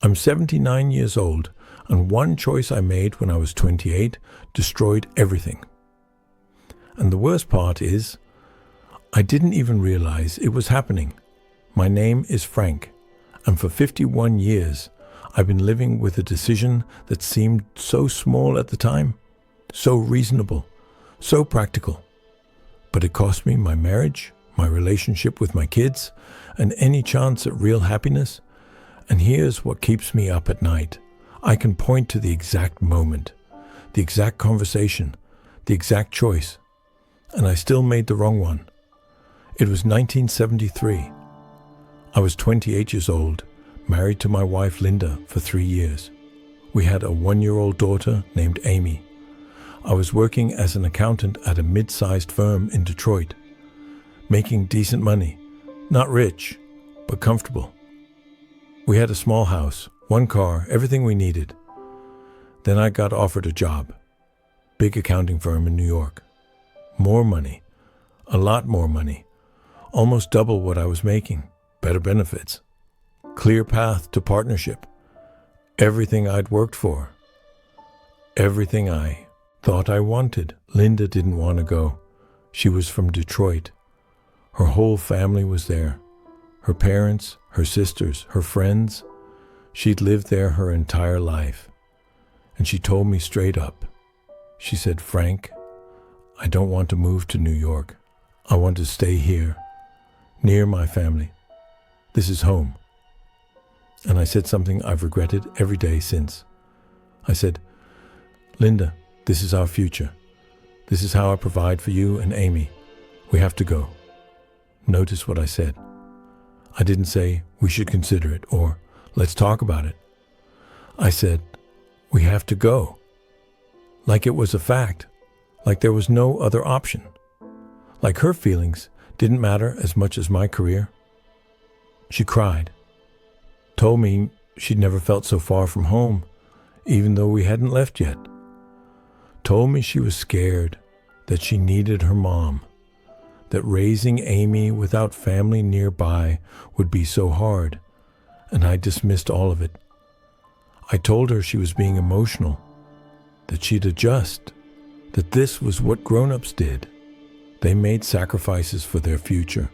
I'm 79 years old, and one choice I made when I was 28 destroyed everything. And the worst part is, I didn't even realize it was happening. My name is Frank, and for 51 years, I've been living with a decision that seemed so small at the time, so reasonable, so practical. But it cost me my marriage, my relationship with my kids, and any chance at real happiness. And here's what keeps me up at night. I can point to the exact moment, the exact conversation, the exact choice, and I still made the wrong one. It was 1973. I was 28 years old, married to my wife Linda for 3 years. We had a 1-year-old daughter named Amy. I was working as an accountant at a mid-sized firm in Detroit, making decent money, not rich, but comfortable. We had a small house, 1 car, everything we needed. Then I got offered a job, big accounting firm in New York. More money, a lot more money, almost double what I was making, better benefits, clear path to partnership, everything I'd worked for, everything I thought I wanted. Linda didn't want to go. She was from Detroit. Her whole family was there. Her parents, her sisters, her friends. She'd lived there her entire life. And she told me straight up. She said, "Frank, I don't want to move to New York. I want to stay here, near my family. This is home." And I said something I've regretted every day since. I said, "Linda, this is our future. This is how I provide for you and Amy. We have to go." Notice what I said. I didn't say, "We should consider it," or "Let's talk about it." I said, "We have to go." Like it was a fact. Like there was no other option. Like her feelings didn't matter as much as my career. She cried. Told me she'd never felt so far from home, even though we hadn't left yet. Told me she was scared, that she needed her mom, that raising Amy without family nearby would be so hard, and I dismissed all of it. I told her she was being emotional, that she'd adjust, that this was what grown-ups did. They made sacrifices for their future.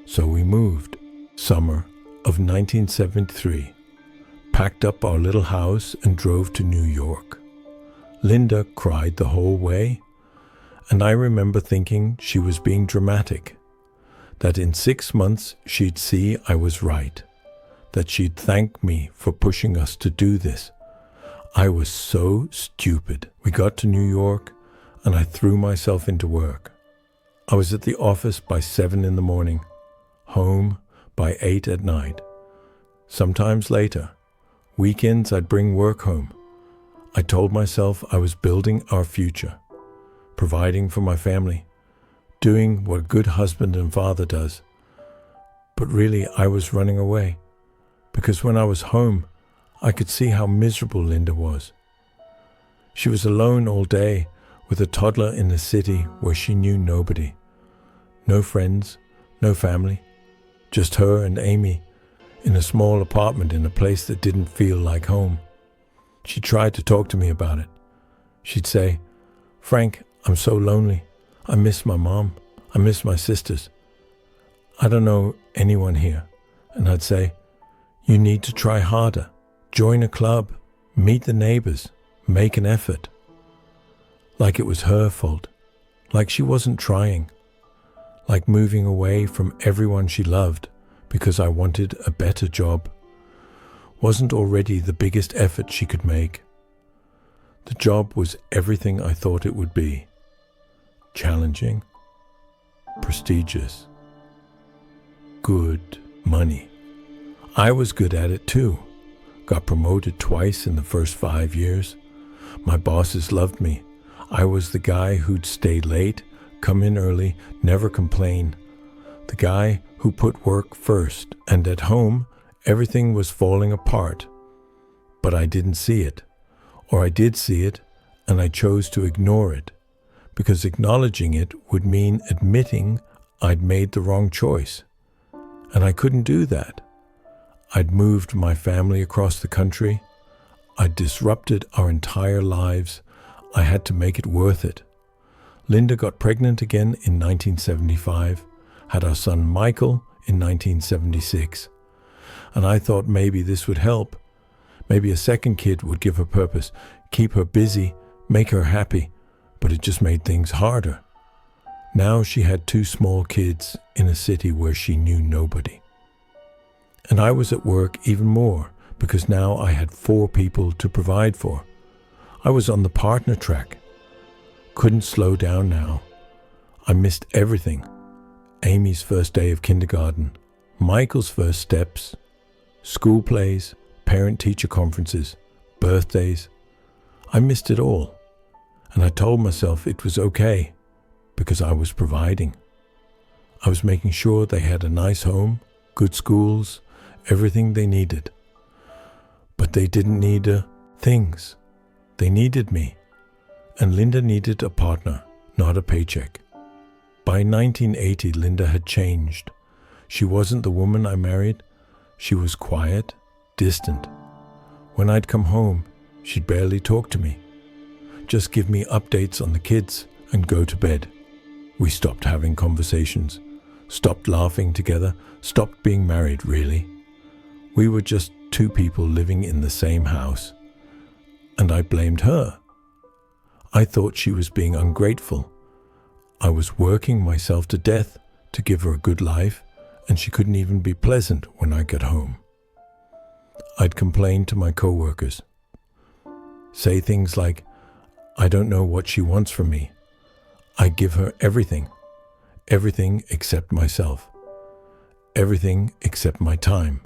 So we moved. Summer of 1973. Packed up our little house and drove to New York. Linda cried the whole way, and I remember thinking she was being dramatic, that in 6 months she'd see I was right, that she'd thank me for pushing us to do this. I was so stupid. We got to New York, and I threw myself into work. I was at the office by 7 in the morning, home by 8 at night. Sometimes later. Weekends I'd bring work home. I told myself I was building our future, providing for my family, doing what a good husband and father does. But really I was running away, because when I was home, I could see how miserable Linda was. She was alone all day with a toddler in a city where she knew nobody. No friends, no family, just her and Amy in a small apartment in a place that didn't feel like home. She tried to talk to me about it. She'd say, "Frank, I'm so lonely. I miss my mom. I miss my sisters. I don't know anyone here." And I'd say, "You need to try harder. Join a club, meet the neighbors, make an effort." Like it was her fault, like she wasn't trying, like moving away from everyone she loved because I wanted a better job wasn't already the biggest effort she could make. The job was everything I thought it would be. Challenging, prestigious, good money. I was good at it too. Got promoted twice in the first 5 years. My bosses loved me. I was the guy who'd stay late, come in early, never complain. The guy who put work first, and at home, everything was falling apart. But I didn't see it. Or I did see it, and I chose to ignore it, because acknowledging it would mean admitting I'd made the wrong choice. And I couldn't do that. I'd moved my family across the country. I'd disrupted our entire lives. I had to make it worth it. Linda got pregnant again in 1975, had our son Michael in 1976. And I thought maybe this would help. Maybe a second kid would give her purpose, keep her busy, make her happy. But it just made things harder. Now she had 2 small kids in a city where she knew nobody. And I was at work even more because now I had 4 people to provide for. I was on the partner track. Couldn't slow down now. I missed everything. Amy's first day of kindergarten, Michael's first steps, school plays, parent-teacher conferences, birthdays. I missed it all. And I told myself it was okay because I was providing. I was making sure they had a nice home, good schools, everything they needed. But they didn't need things. They needed me. And Linda needed a partner, not a paycheck. By 1980, Linda had changed. She wasn't the woman I married. She was quiet, distant. When I'd come home, she'd barely talk to me. Just give me updates on the kids and go to bed. We stopped having conversations, stopped laughing together, stopped being married, really. We were just 2 people living in the same house. And I blamed her. I thought she was being ungrateful. I was working myself to death to give her a good life, and she couldn't even be pleasant when I got home. I'd complain to my co-workers, say things like, I don't know what she wants from me. I give her everything except myself, everything except my time,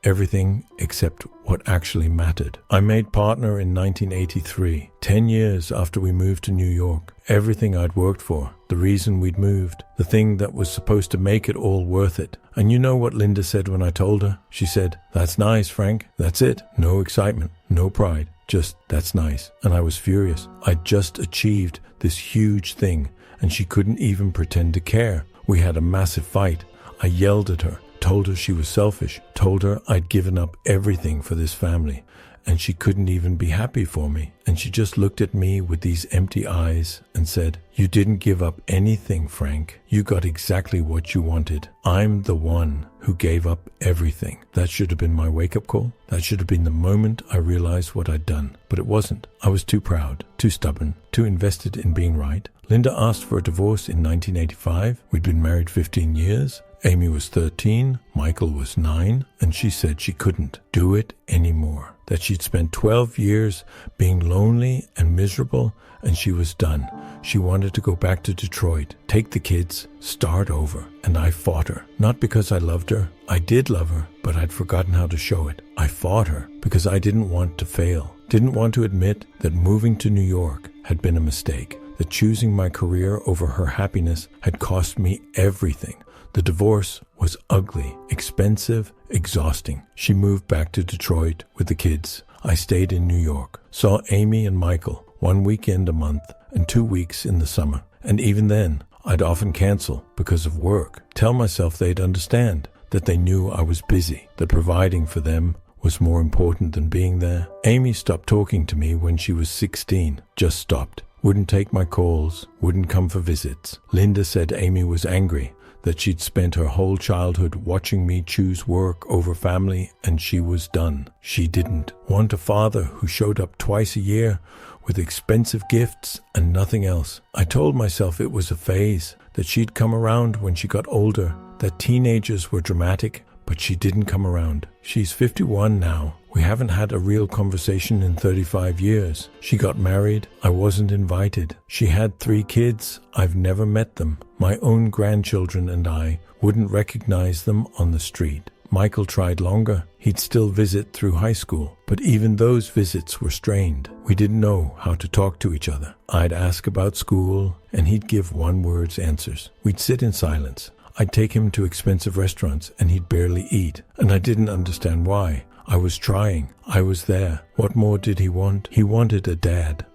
everything except what actually mattered. I made partner in 1983, 10 years after we moved to New York. Everything I'd worked for, the reason we'd moved, the thing that was supposed to make it all worth it. And you know what Linda said when I told her? She said, "That's nice, Frank. That's it. No excitement, no pride. Just, that's nice." And I was furious. I'd just achieved this huge thing, and she couldn't even pretend to care. We had a massive fight. I yelled at her, told her she was selfish, told her I'd given up everything for this family, and she couldn't even be happy for me. And she just looked at me with these empty eyes and said, "You didn't give up anything, Frank. You got exactly what you wanted. I'm the one who gave up everything." That should have been my wake-up call. That should have been the moment I realized what I'd done. But it wasn't. I was too proud, too stubborn, too invested in being right. Linda asked for a divorce in 1985. We'd been married 15 years. Amy was 13, Michael was 9, and she said she couldn't do it anymore. That she'd spent 12 years being lonely and miserable, and she was done. She wanted to go back to Detroit, take the kids, start over. And I fought her. Not because I loved her. I did love her, but I'd forgotten how to show it. I fought her because I didn't want to fail. Didn't want to admit that moving to New York had been a mistake. That choosing my career over her happiness had cost me everything. The divorce was ugly, expensive, exhausting. She moved back to Detroit with the kids. I stayed in New York, saw Amy and Michael 1 weekend a month and 2 weeks in the summer. And even then, I'd often cancel because of work. Tell myself they'd understand, that they knew I was busy, that providing for them was more important than being there. Amy stopped talking to me when she was 16, just stopped. Wouldn't take my calls, wouldn't come for visits. Linda said Amy was angry, that she'd spent her whole childhood watching me choose work over family, and she was done. She didn't want a father who showed up twice a year with expensive gifts and nothing else. I told myself it was a phase, that she'd come around when she got older, that teenagers were dramatic, but she didn't come around. She's 51 now. We haven't had a real conversation in 35 years. She got married. I wasn't invited. She had 3 kids. I've never met them. My own grandchildren and I wouldn't recognize them on the street. Michael tried longer. He'd still visit through high school, but even those visits were strained. We didn't know how to talk to each other. I'd ask about school, and he'd give one-word answers. We'd sit in silence. I'd take him to expensive restaurants, and he'd barely eat, and I didn't understand why. I was trying. I was there. What more did he want? He wanted a dad.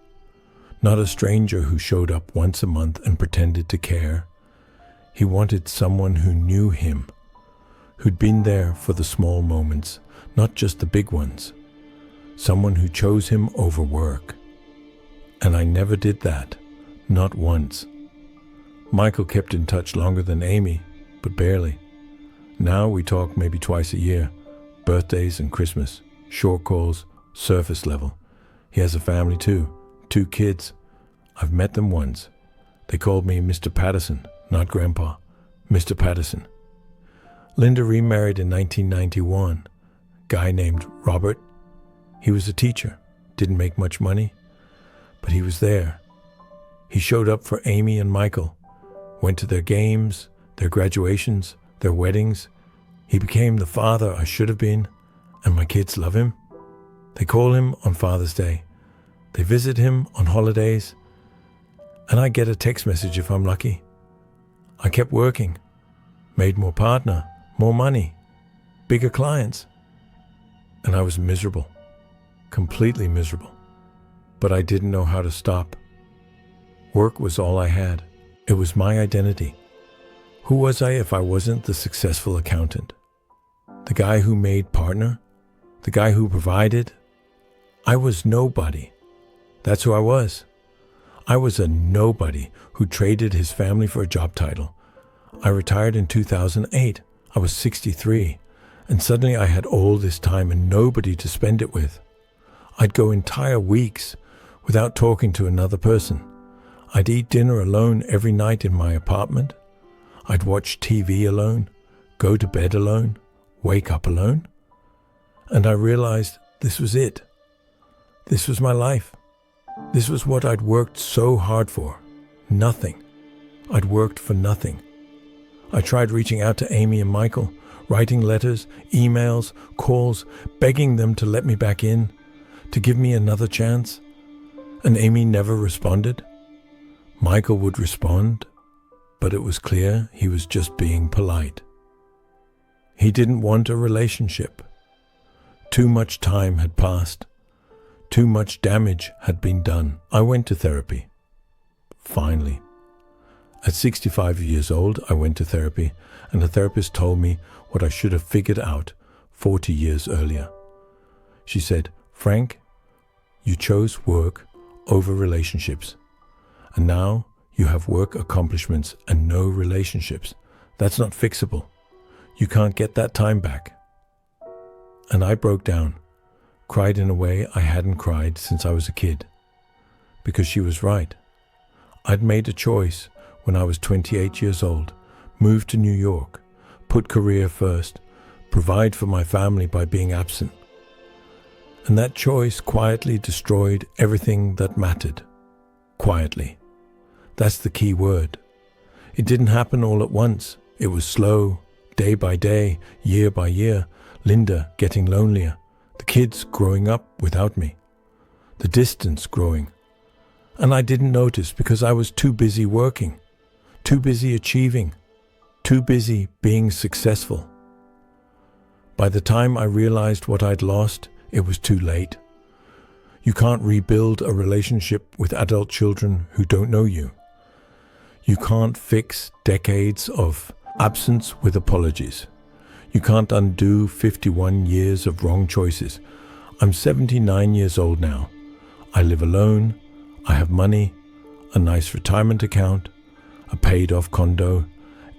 Not a stranger who showed up once a month and pretended to care. He wanted someone who knew him, who'd been there for the small moments, not just the big ones. Someone who chose him over work. And I never did that, not once. Michael kept in touch longer than Amy, but barely. Now we talk maybe twice a year, birthdays and Christmas, short calls, surface level. He has a family too, 2 kids. I've met them once. They called me Mr. Patterson, not Grandpa, Mr. Patterson. Linda remarried in 1991. Guy named Robert. He was a teacher, didn't make much money, but he was there. He showed up for Amy and Michael, went to their games, their graduations, their weddings. He became the father I should have been, and my kids love him. They call him on Father's Day. They visit him on holidays, and I get a text message if I'm lucky. I kept working, made more partner, more money, bigger clients, and I was miserable, completely miserable. But I didn't know how to stop. Work was all I had. It was my identity. Who was I if I wasn't the successful accountant? The guy who made partner? The guy who provided? I was nobody. That's who I was. I was a nobody who traded his family for a job title. I retired in 2008. I was 63, and suddenly I had all this time and nobody to spend it with. I'd go entire weeks without talking to another person. I'd eat dinner alone every night in my apartment. I'd watch TV alone, go to bed alone, wake up alone. And I realized this was it. This was my life. This was what I'd worked so hard for. Nothing. I'd worked for nothing. I tried reaching out to Amy and Michael, writing letters, emails, calls, begging them to let me back in, to give me another chance. And Amy never responded. Michael would respond, but it was clear he was just being polite. He didn't want a relationship. Too much time had passed. Too much damage had been done. I went to therapy. Finally. At 65 years old, I went to therapy, and the therapist told me what I should have figured out 40 years earlier. She said, "Frank, you chose work over relationships, and now you have work accomplishments and no relationships. That's not fixable. You can't get that time back." And I broke down, cried in a way I hadn't cried since I was a kid, because she was right. I'd made a choice when I was 28 years old, moved to New York, put career first, provide for my family by being absent. And that choice quietly destroyed everything that mattered. Quietly. That's the key word. It didn't happen all at once. It was slow, day by day, year by year. Linda getting lonelier, the kids growing up without me, the distance growing. And I didn't notice because I was too busy working, too busy achieving, too busy being successful. By the time I realized what I'd lost, it was too late. You can't rebuild a relationship with adult children who don't know you. You can't fix decades of absence with apologies. You can't undo 51 years of wrong choices. I'm 79 years old now. I live alone. I have money, a nice retirement account, a paid-off condo,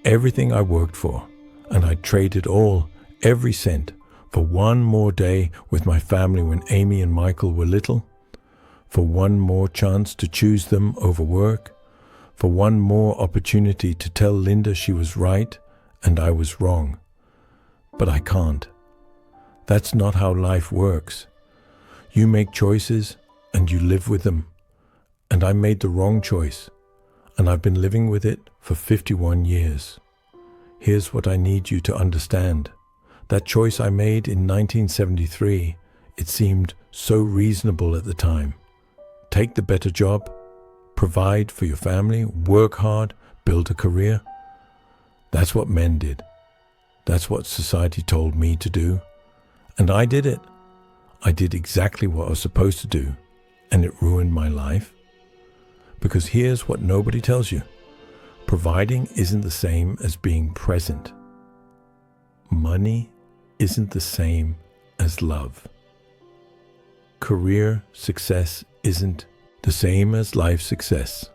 everything I worked for, and I traded all, every cent, for one more day with my family when Amy and Michael were little, for one more chance to choose them over work, for one more opportunity to tell Linda she was right and I was wrong. But I can't. That's not how life works. You make choices and you live with them. And I made the wrong choice, and I've been living with it for 51 years. Here's what I need you to understand. That choice I made in 1973, it seemed so reasonable at the time. Take the better job, provide for your family, work hard, build a career. That's what men did. That's what society told me to do. And I did it. I did exactly what I was supposed to do, and it ruined my life. Because here's what nobody tells you. Providing isn't the same as being present. Money isn't the same as love. Career success isn't the same as life success.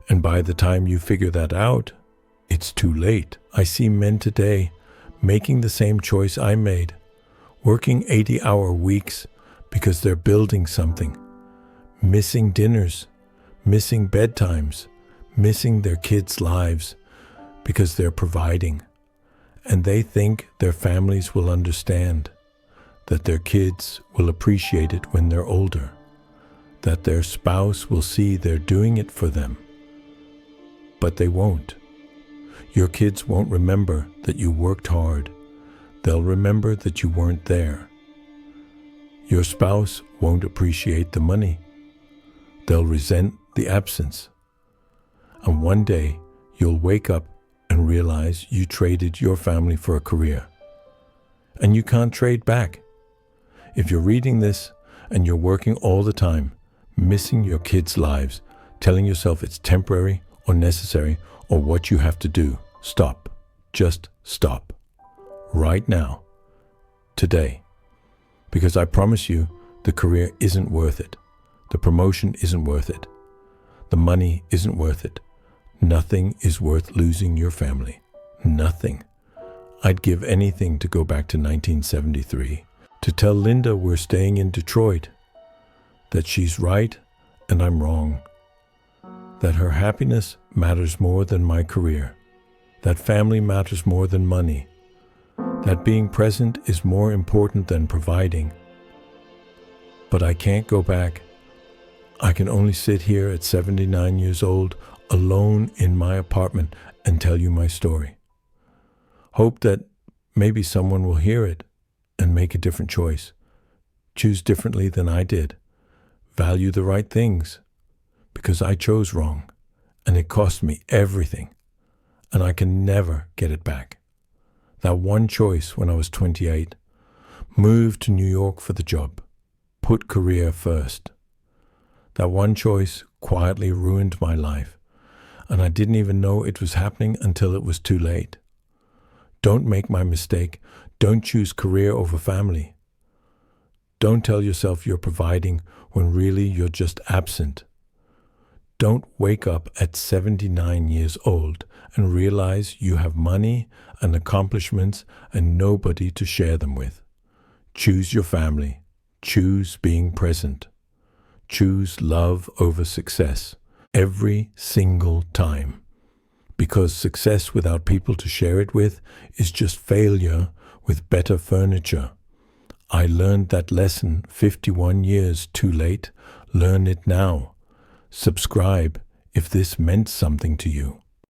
And by the time you figure that out, it's too late. I see men today making the same choice I made, working 80-hour weeks because they're building something, missing dinners, missing bedtimes, missing their kids' lives because they're providing. And they think their families will understand, that their kids will appreciate it when they're older, that their spouse will see they're doing it for them. But they won't. Your kids won't remember that you worked hard. They'll remember that you weren't there. Your spouse won't appreciate the money. They'll resent the absence. And one day, you'll wake up and realize you traded your family for a career. And you can't trade back. If you're reading this and you're working all the time, missing your kids' lives, telling yourself it's temporary or necessary or what you have to do, stop. Just stop. Right now. Today. Because I promise you, the career isn't worth it. The promotion isn't worth it. The money isn't worth it. Nothing is worth losing your family. Nothing. I'd give anything to go back to 1973, to tell Linda we're staying in Detroit, that she's right and I'm wrong, that her happiness matters more than my career, that family matters more than money, that being present is more important than providing. But I can't go back. I can only sit here at 79 years old, alone in my apartment, and tell you my story. Hope that maybe someone will hear it and make a different choice. Choose differently than I did. Value the right things, because I chose wrong, and it cost me everything, and I can never get it back. That one choice when I was 28, moved to New York for the job, put career first. That one choice quietly ruined my life, and I didn't even know it was happening until it was too late. Don't make my mistake. Don't choose career over family. Don't tell yourself you're providing when really you're just absent. Don't wake up at 79 years old and realize you have money and accomplishments and nobody to share them with. Choose your family. Choose being present. Choose love over success every single time. Because success without people to share it with is just failure with better furniture. I learned that lesson 51 years too late. Learn it now. Subscribe if this meant something to you.